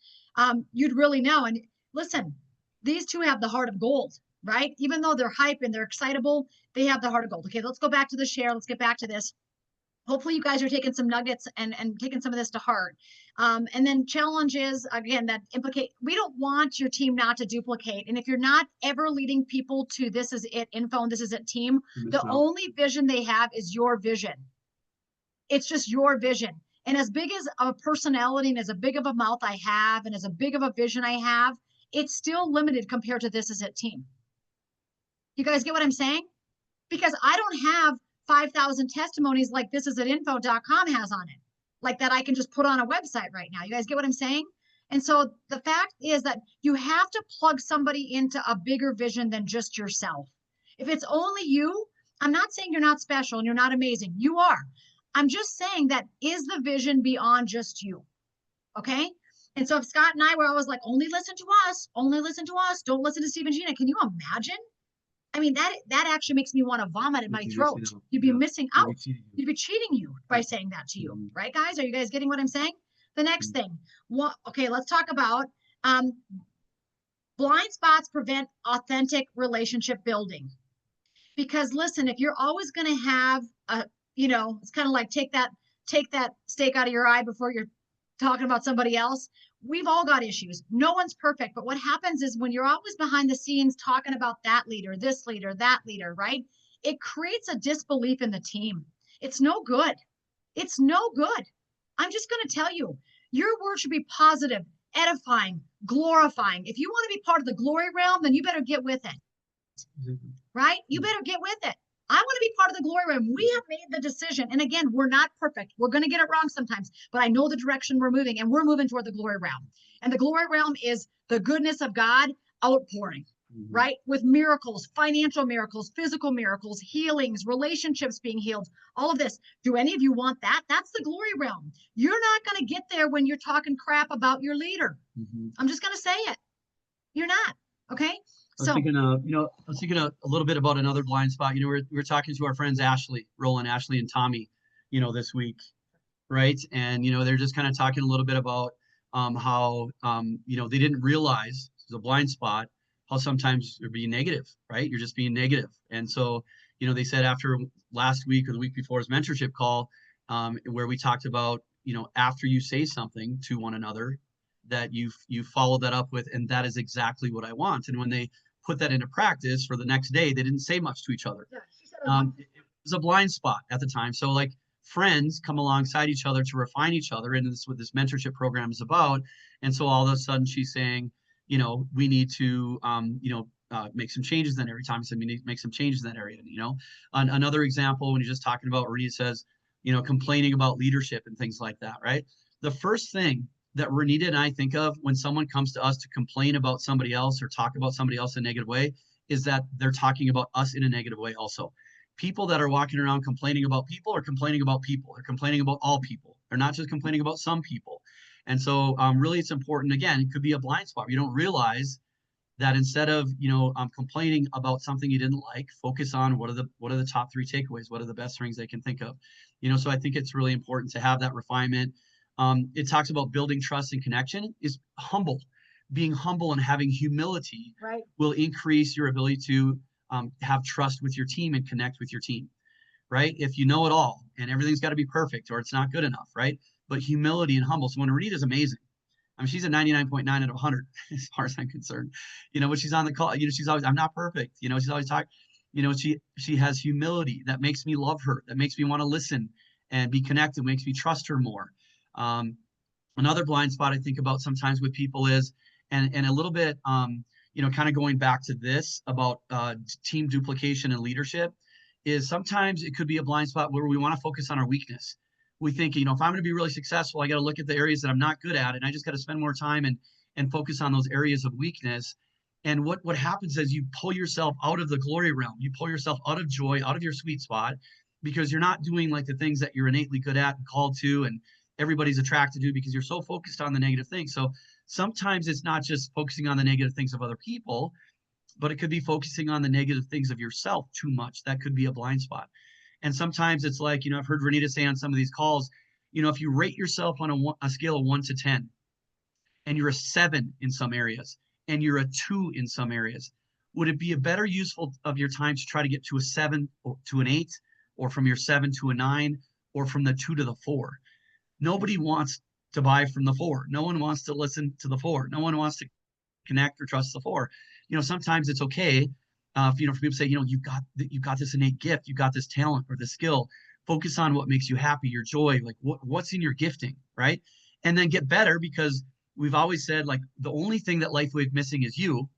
You'd really know. And listen, these 2 have the heart of gold. right? Even though they're hype and they're excitable, they have the heart of gold. Okay, let's go back to the share. Let's get back to this. Hopefully you guys are taking some nuggets and taking some of this to heart. And then challenges, again, that implicate, we don't want your team not to duplicate. And if you're not ever leading people to this is it info and this is it team, the only vision they have is your vision. It's just your vision. And as big as a personality and as a big of a mouth I have and as a big of a vision I have, it's still limited compared to this is it team. You guys get what I'm saying? Because I don't have 5,000 testimonies like this is at info.com has on it, like that I can just put on a website right now. You guys get what I'm saying? And so the fact is that you have to plug somebody into a bigger vision than just yourself. If it's only you, I'm not saying you're not special and you're not amazing. You are. I'm just saying that is the vision beyond just you. Okay. And so if Scott and I were always like, only listen to us, don't listen to Steve and Gina. Can you imagine? I mean, that actually makes me want to vomit in my throat. You'd be missing out. You'd be cheating you by saying that to you, right, guys? Are you guys getting what I'm saying? The next thing, okay, let's talk about blind spots prevent authentic relationship building. Because listen, if you're always going to have a, it's kind of like take that steak out of your eye before you're talking about somebody else. We've all got issues. No one's perfect. But what happens is when you're always behind the scenes talking about that leader, this leader, that leader, right? It creates a disbelief in the team. It's no good. It's no good. I'm just going to tell you, your word should be positive, edifying, glorifying. If you want to be part of the glory realm, then you better get with it, right? You better get with it. I want to be part of the glory realm. We have made the decision. And again, we're not perfect. We're going to get it wrong sometimes, but I know the direction we're moving and we're moving toward the glory realm. And the glory realm is the goodness of God outpouring, right? With miracles, financial miracles, physical miracles, healings, relationships being healed, all of this. Do any of you want that? That's the glory realm. You're not going to get there when you're talking crap about your leader. I'm just going to say it. You're not. Okay. I was thinking, I was thinking a little bit about another blind spot. We were talking to our friends Roland, Ashley, and Tommy, this week, right? And they're just kind of talking a little bit about how they didn't realize it's a blind spot, how sometimes you're being negative, right? You're just being negative. And so, they said after last week or the week before's mentorship call, where we talked about, after you say something to one another, that you follow that up with, and that is exactly what I want. And when they put that into practice for the next day, they didn't say much to each other. It was a blind spot at the time. So like friends come alongside each other to refine each other. And this is what this mentorship program is about. And so all of a sudden she's saying, we need to, make some changes in that area. Tommy said we need to make some changes in that area. Another example, when you're just talking about, Renita says, complaining about leadership and things like that, right? The first thing that Renita and I think of when someone comes to us to complain about somebody else or talk about somebody else in a negative way is that they're talking about us in a negative way also. People that are walking around complaining about people are complaining about people. They're complaining about all people. They're not just complaining about some people. And so really it's important, again, it could be a blind spot. You don't realize that instead of, complaining about something you didn't like, focus on what are the top 3 takeaways? What are the best things they can think of? So I think it's really important to have that refinement. It talks about building trust and connection is humble. Being humble and having humility will increase your ability to have trust with your team and connect with your team, right? If you know it all and everything's got to be perfect or it's not good enough, right? But humility and humble. So when Renita's amazing, I mean, she's a 99.9 out of 100 as far as I'm concerned, but she's on the call, she's always, I'm not perfect, she's always talking, she has humility that makes me love her, that makes me want to listen and be connected, makes me trust her more. Another blind spot I think about sometimes with people is, and a little bit, kind of going back to this about team duplication and leadership, is sometimes it could be a blind spot where we want to focus on our weakness. We think, if I'm going to be really successful, I got to look at the areas that I'm not good at, and I just got to spend more time and focus on those areas of weakness. And what happens is you pull yourself out of the glory realm. You pull yourself out of joy, out of your sweet spot, because you're not doing like the things that you're innately good at and called to and everybody's attracted to, because you're so focused on the negative things. So sometimes it's not just focusing on the negative things of other people, but it could be focusing on the negative things of yourself too much. That could be a blind spot. And sometimes it's like, I've heard Renita say on some of these calls, if you rate yourself on a scale of 1 to 10, and you're a 7 in some areas, and you're a 2 in some areas, Would it be a better useful of your time to try to get to a 7 or to an 8, or from your 7 to a 9, or from the 2 to the 4? Nobody wants to buy from the 4. No one wants to listen to the 4. No one wants to connect or trust the 4. Sometimes it's okay. For people say, you got this innate gift, you got this talent or the skill. Focus on what makes you happy, your joy, like what's in your gifting, right? And then get better, because we've always said, like, the only thing that LifeWave missing is you.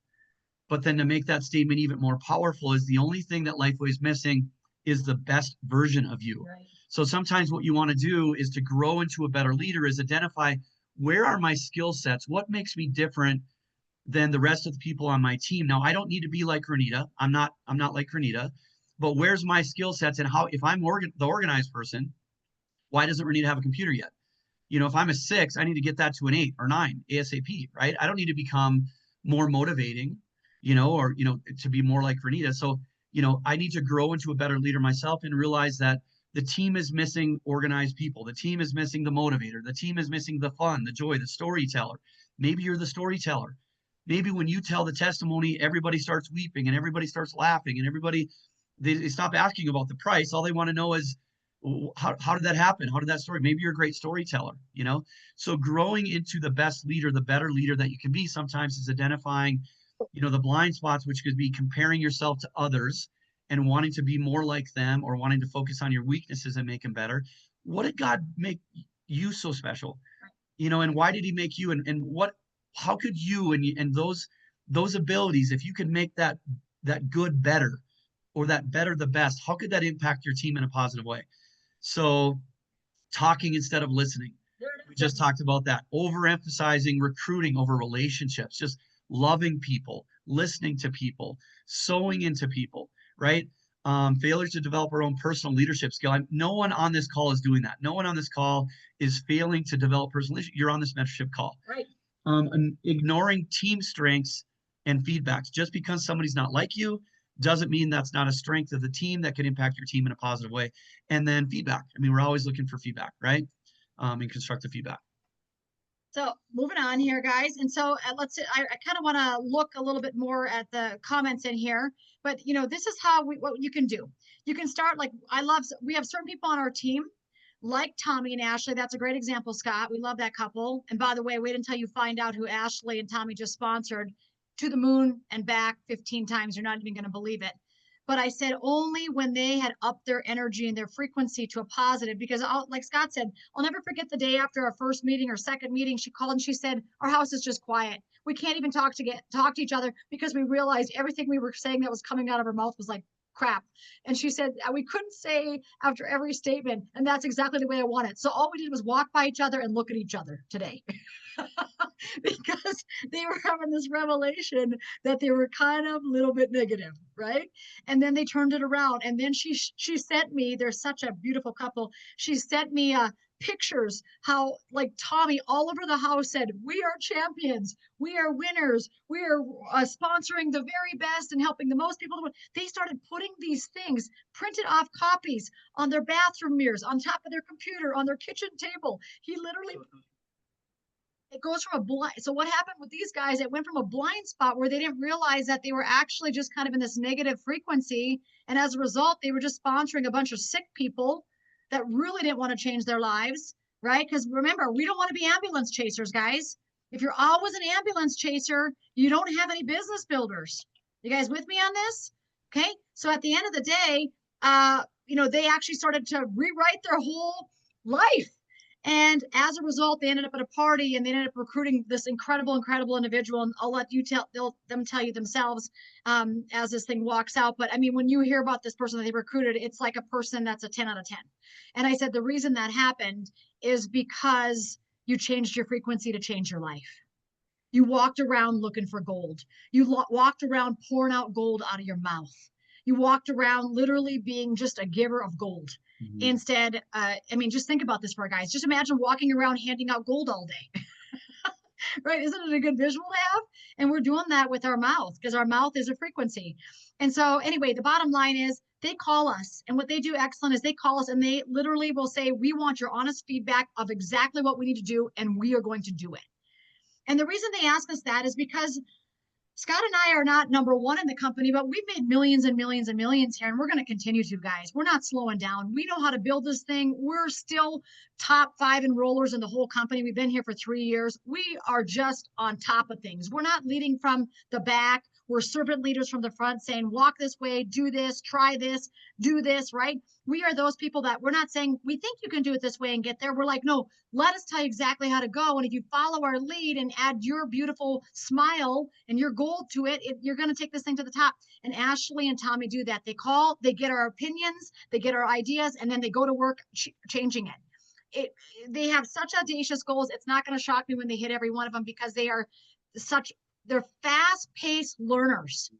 But then to make that statement even more powerful is the only thing that LifeWave is missing is the best version of you. Right. So sometimes what you want to do is to grow into a better leader is identify, where are my skill sets? What makes me different than the rest of the people on my team? Now, I don't need to be like Renita. I'm not like Renita, but where's my skill sets, and how, if I'm the organized person, why doesn't Renita have a computer yet? If I'm a 6, I need to get that to an 8 or 9 ASAP, right? I don't need to become more motivating, or, to be more like Renita. So, I need to grow into a better leader myself and realize that the team is missing organized people. The team is missing the motivator. The team is missing the fun, the joy, the storyteller. Maybe you're the storyteller. Maybe when you tell the testimony, everybody starts weeping and everybody starts laughing and they stop asking about the price. All they want to know is, how did that happen? How did that story? Maybe you're a great storyteller, So growing into the best leader, the better leader that you can be, sometimes is identifying, the blind spots, which could be comparing yourself to others and wanting to be more like them, or wanting to focus on your weaknesses and make them better. What did God make you so special? And why did he make you? And how could you and those abilities, if you could make that good better, or that better the best, how could that impact your team in a positive way? So talking instead of listening. We just talked about that. Overemphasizing recruiting over relationships, just loving people, listening to people, sewing into people, right? Failures to develop our own personal leadership skill. No one on this call is doing that. No one on this call is failing to develop personal leadership. You're on this mentorship call. Right. And ignoring team strengths and feedbacks. Just because somebody's not like you doesn't mean that's not a strength of the team that can impact your team in a positive way. And then feedback. We're always looking for feedback, right? And constructive feedback. So moving on here, guys. And so I kind of want to look a little bit more at the comments in here, but this is what you can do. You can start, like, we have certain people on our team, like Tommy and Ashley. That's a great example, Scott. We love that couple. And by the way, wait until you find out who Ashley and Tommy just sponsored to the moon and back 15 times. You're not even going to believe it. But I said only when they had upped their energy and their frequency to a positive, because like Scott said, I'll never forget the day after our first meeting or second meeting, she called and she said, our house is just quiet. We can't even talk to each other, because we realized everything we were saying that was coming out of her mouth was like crap. And she said, we couldn't say after every statement, and that's exactly the way I want it. So all we did was walk by each other and look at each other today. Because they were having this revelation that they were kind of a little bit negative, right? And then they turned it around, and then she sent me, they're such a beautiful couple, she sent me pictures how, like, Tommy all over the house said, we are champions, we are winners, we are sponsoring the very best and helping the most people. They started putting these things, printed off copies, on their bathroom mirrors, on top of their computer, on their kitchen table. He literally, it goes from so what happened with these guys, it went from a blind spot where they didn't realize that they were actually just kind of in this negative frequency. And as a result, they were just sponsoring a bunch of sick people that really didn't want to change their lives, right? Because remember, we don't want to be ambulance chasers, guys. If you're always an ambulance chaser, you don't have any business builders. You guys with me on this? Okay. So at the end of the day, they actually started to rewrite their whole life. And as a result, they ended up at a party and they ended up recruiting this incredible individual. And I'll let them tell you themselves as this thing walks out. But when you hear about this person that they recruited, it's like a person that's a 10 out of 10. And I said, the reason that happened is because you changed your frequency to change your life. You walked around looking for gold. You walked around pouring out gold out of your mouth. You walked around literally being just a giver of gold. Mm-hmm. Instead, just think about this for guys. Just imagine walking around handing out gold all day. Right? Isn't it a good visual to have? And we're doing that with our mouth, because our mouth is a frequency. And so anyway, the bottom line is they call us, and what they do excellent is they call us and they literally will say, we want your honest feedback of exactly what we need to do, and we are going to do it. And the reason they ask us that is because Scott and I are not number one in the company, but we've made millions and millions and millions here, and we're going to continue to, guys. We're not slowing down. We know how to build this thing. We're still top 5 enrollers in the whole company. We've been here for 3 years. We are just on top of things. We're not leading from the back. We're servant leaders from the front saying, walk this way, do this, try this, do this, right? We are those people that we're not saying, we think you can do it this way and get there. We're like, no, let us tell you exactly how to go. And if you follow our lead and add your beautiful smile and your gold to it, you're going to take this thing to the top. And Ashley and Tommy do that. They call, they get our opinions, they get our ideas, and then they go to work changing it. They have such audacious goals. It's not going to shock me when they hit every one of them, because they're fast-paced learners.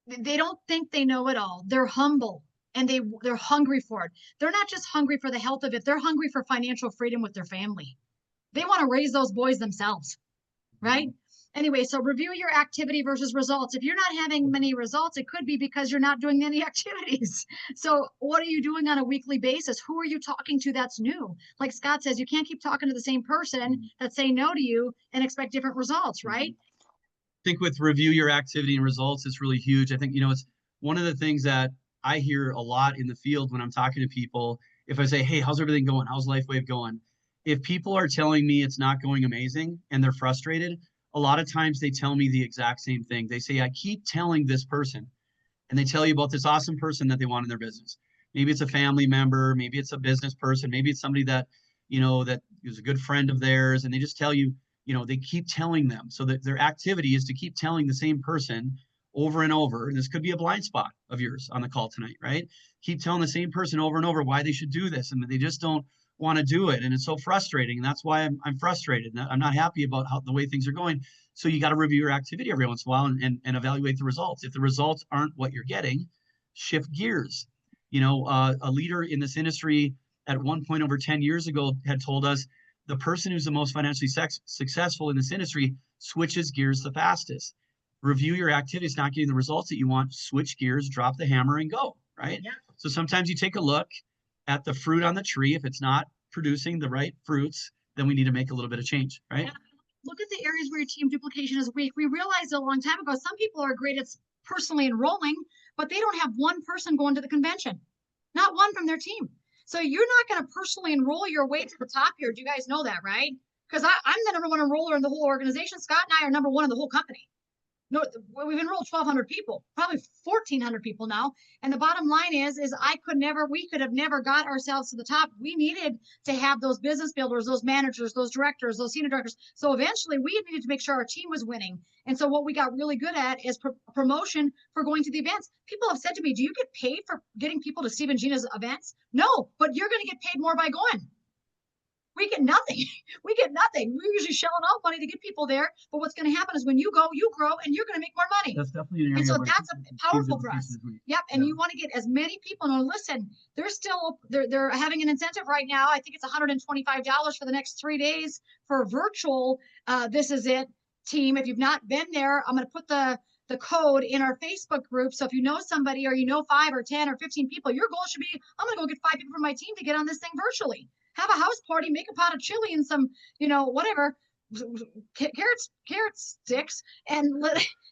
They don't think they know it all. They're humble, and they're hungry for it. They're not just hungry for the health of it. They're hungry for financial freedom with their family. They want to raise those boys themselves, right? Anyway, so review your activity versus results. If you're not having many results, it could be because you're not doing any activities. So what are you doing on a weekly basis? Who are you talking to that's new? Like Scott says, you can't keep talking to the same person that's saying no to you and expect different results, right? I think with review your activity and results, it's really huge. I think, it's one of the things that I hear a lot in the field when I'm talking to people. If I say, hey, how's everything going? How's LifeWave going? If people are telling me it's not going amazing and they're frustrated, a lot of times they tell me the exact same thing. They say, I keep telling this person, and they tell you about this awesome person that they want in their business. Maybe it's a family member, maybe it's a business person, maybe it's somebody that, that is a good friend of theirs. And they just tell you, they keep telling them. So that their activity is to keep telling the same person over and over. And this could be a blind spot of yours on the call tonight, right? Keep telling the same person over and over why they should do this, and they just don't want to do it. And it's so frustrating. And that's why I'm frustrated. I'm not happy about the way things are going. So you got to review your activity every once in a while and evaluate the results. If the results aren't what you're getting, shift gears. A leader in this industry at one point over 10 years ago had told us the person who's the most financially successful in this industry switches gears the fastest. Review your activities, not getting the results that you want, switch gears, drop the hammer and go, right? Yeah. So sometimes you take a look at the fruit on the tree. If it's not producing the right fruits, then we need to make a little bit of change, right? Yeah. Look at the areas where your team duplication is weak. We realized a long time ago, some people are great at personally enrolling, but they don't have one person going to the convention, not one from their team. So you're not going to personally enroll your way to the top here. Do you guys know that, right? Because I'm the number one enroller in the whole organization. Scott and I are number one in the whole company. No, we've enrolled 1,200 people, probably 1,400 people now. And the bottom line is we could have never got ourselves to the top. We needed to have those business builders, those managers, those directors, those senior directors. So eventually we needed to make sure our team was winning. And so what we got really good at is promotion for going to the events. People have said to me, do you get paid for getting people to Steve and Gina's events? No, but you're going to get paid more by going. We get nothing. We get nothing. We're usually shelling out money to get people there. But what's going to happen is when you go, you grow, and you're going to make more money. That's definitely an area. And so that's powerful for us. Yep. And you want to get as many people. And listen, they're having an incentive right now. I think it's $125 for the next 3 days for a virtual. This is it team. If you've not been there, I'm going to put the code in our Facebook group. So if you know somebody or 5 or 10 or 15 people, your goal should be, I'm going to go get 5 people from my team to get on this thing virtually. Have a house party, make a pot of chili and some, whatever, carrot sticks, and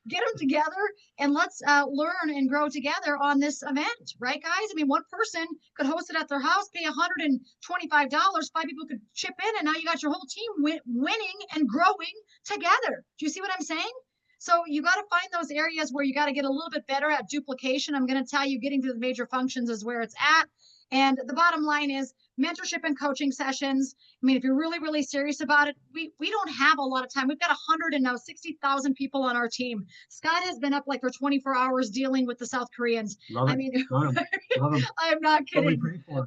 get them together and let's learn and grow together on this event, right, guys? I mean, one person could host it at their house, pay $125, 5 people could chip in, and now you got your whole team winning and growing together. Do you see what I'm saying? So you got to find those areas where you got to get a little bit better at duplication. I'm going to tell you, getting to the major functions is where it's at. And the bottom line is mentorship and coaching sessions. I mean, if you're really, really serious about it, we don't have a lot of time. We've got 160,000 people on our team. Scott has been up like for 24 hours dealing with the South Koreans. Love it. I mean, Love it. I'm not kidding.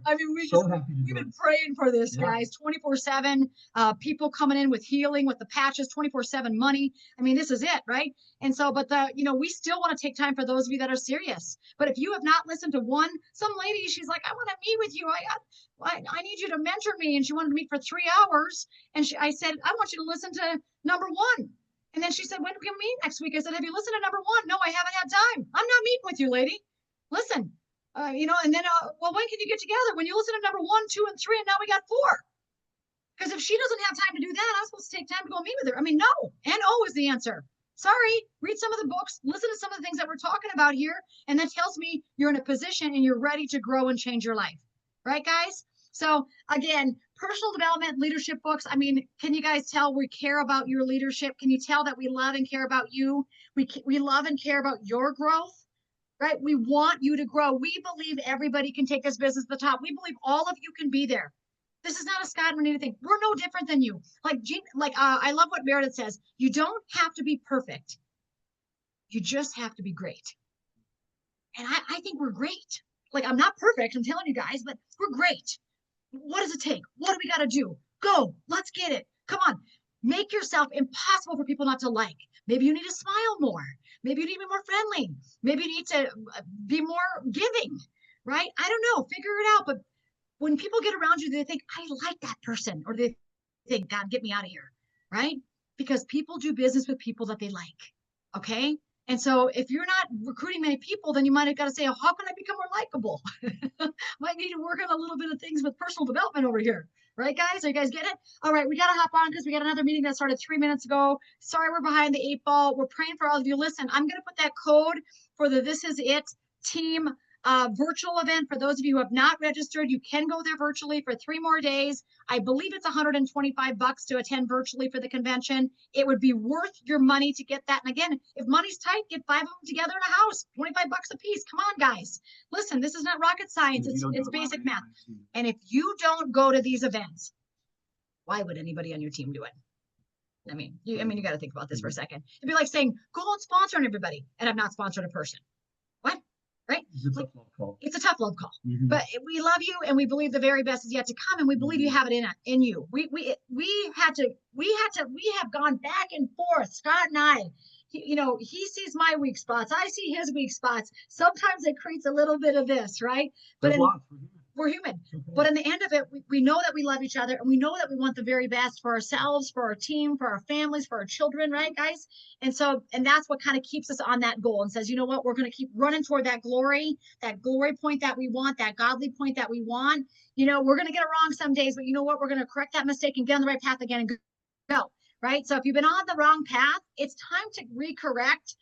I mean, we've been praying for this, guys, 24/7, people coming in with healing, with the patches, 24/7 money. I mean, this is it, right? And so, but we still want to take time for those of you that are serious. But if you have not listened to some lady, she's like, I want to meet with you. I need you to mentor me. And she wanted to meet for 3 hours. And I said, I want you to listen to number 1. And then she said, when do we meet next week? I said, have you listened to number 1? No, I haven't had time. I'm not meeting with you, lady. Listen, and then, well, when can you get together? When you listen to number 1, 2, and 3, and now we got 4. Because if she doesn't have time to do that, I'm supposed to take time to go meet with her. I mean, no. NO is the answer. Sorry, read some of the books, listen to some of the things that we're talking about here, and that tells me you're in a position and you're ready to grow and change your life. Right, guys? So again, personal development, leadership books. I mean, can you guys tell we care about your leadership? Can you tell that we love and care about you? We love and care about your growth, right? We want you to grow. We believe everybody can take this business to the top. We believe all of you can be there. This is not a Scott and Renita thing. We're no different than you. I love what Meredith says. You don't have to be perfect. You just have to be great. And I think we're great. Like, I'm not perfect, I'm telling you guys, but we're great. What does it take? What do we got to do? Go, let's get it. Come on. Make yourself impossible for people not to like. Maybe you need to smile more. Maybe you need to be more friendly. Maybe you need to be more giving, right? I don't know. Figure it out. But when people get around you, they think, I like that person. Or they think, God, get me out of here, right? Because people do business with people that they like, okay? And so if you're not recruiting many people, then you might have got to say, oh, how can I become more likable? Might need to work on a little bit of things with personal development over here. Right, guys? Are you guys getting it? All right, we got to hop on because we got another meeting that started 3 minutes ago. Sorry, we're behind the 8 ball. We're praying for all of you. Listen, I'm going to put that code for the This Is It team virtual event. For those of you who have not registered, you can go there virtually for 3 more days. I believe it's $125 to attend virtually for the convention. It would be worth your money to get that. And again, if money's tight, get 5 of them together in a house, $25 a piece. Come on, guys. Listen, this is not rocket science. It's basic math. And if you don't go to these events, why would anybody on your team do it? I mean, you got to think about this for a second. It'd be like saying, go out sponsoring everybody, and I've not sponsored a person. What? Right? It's a tough love call. It's a tough love call. But we love you, and we believe the very best is yet to come, and we believe you have it in you. We have gone back and forth, Scott and I. He sees my weak spots. I see his weak spots. Sometimes it creates a little bit of this, right? But we're human. But in the end of it, we know that we love each other, and we know that we want the very best for ourselves, for our team, for our families, for our children, right, guys? And that's what kind of keeps us on that goal and says, you know what, we're going to keep running toward that glory point that we want, that godly point that we want. We're going to get it wrong some days, but you know what? We're going to correct that mistake and get on the right path again and go, right? So if you've been on the wrong path, it's time to recorrect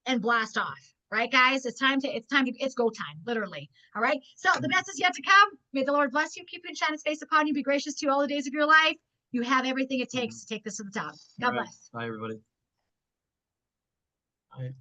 and blast off. Right, guys? It's go time, literally. All right. So the best is yet to come. May the Lord bless you, keep you and shine his face upon you, be gracious to you all the days of your life. You have everything it takes to take this to the top. God bless. Bye, everybody. Bye.